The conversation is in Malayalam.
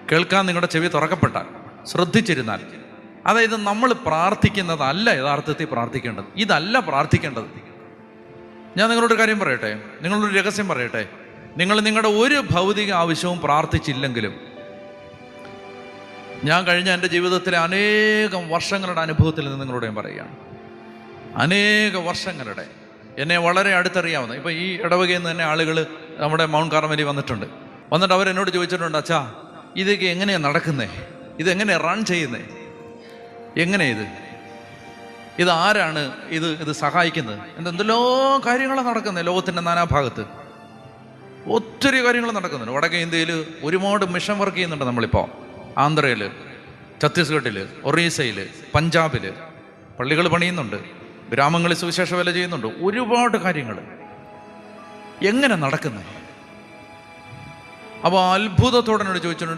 കേൾക്കാൻ നിങ്ങളുടെ ചെവി തുറക്കപ്പെട്ടാൽ, ശ്രദ്ധിച്ചിരുന്നാൽ. അതായത് നമ്മൾ പ്രാർത്ഥിക്കുന്നതല്ല യഥാർത്ഥത്തിൽ പ്രാർത്ഥിക്കേണ്ടത്. ഇതല്ല പ്രാർത്ഥിക്കേണ്ടത്. ഞാൻ നിങ്ങളോടൊരു കാര്യം പറയട്ടെ, നിങ്ങളൊരു രഹസ്യം പറയട്ടെ. നിങ്ങൾ നിങ്ങളുടെ ഒരു ഭൗതിക ആവശ്യവും പ്രാർത്ഥിച്ചില്ലെങ്കിലും, ഞാൻ കഴിഞ്ഞ എൻ്റെ ജീവിതത്തിലെ അനേകം വർഷങ്ങളുടെ അനുഭവത്തിൽ നിന്ന് നിങ്ങളോട് ഞാൻ പറയുകയാണ്, അനേക വർഷങ്ങളുടെ എന്നെ വളരെ അടുത്തറിയാവുന്ന, ഇപ്പം ഈ ഇടവകയിൽ നിന്ന് തന്നെ ആളുകൾ നമ്മുടെ മൗണ്ട് കാർമലി വന്നിട്ടുണ്ട്. വന്നിട്ട് അവരെന്നോട് ചോദിച്ചിട്ടുണ്ട്, അച്ഛാ ഇതൊക്കെ എങ്ങനെയാണ് നടക്കുന്നേ, ഇതെങ്ങനെയാണ് റൺ ചെയ്യുന്നേ, എങ്ങനെയാണ് ഇത് ആരാണ് ഇത് സഹായിക്കുന്നത്? എന്തെല്ലോ കാര്യങ്ങളാണ് നടക്കുന്നത് ലോകത്തിൻ്റെ നാനാഭാഗത്ത്. ഒത്തിരി കാര്യങ്ങൾ നടക്കുന്നുണ്ട്. വടക്കേ ഇന്ത്യയിൽ ഒരുപാട് മിഷൻ വർക്ക് ചെയ്യുന്നുണ്ട് നമ്മളിപ്പോൾ. ആന്ധ്രയിൽ, ഛത്തീസ്ഗഡിൽ, ഒറീസയിൽ, പഞ്ചാബിൽ പള്ളികൾ പണിയുന്നുണ്ട്, ഗ്രാമങ്ങളിൽ സുവിശേഷ വേല ചെയ്യുന്നുണ്ട്. ഒരുപാട് കാര്യങ്ങൾ എങ്ങനെ നടക്കുന്നത്? അപ്പോൾ അത്ഭുതത്തോടെ ചോദിച്ചിട്ടുണ്ട്,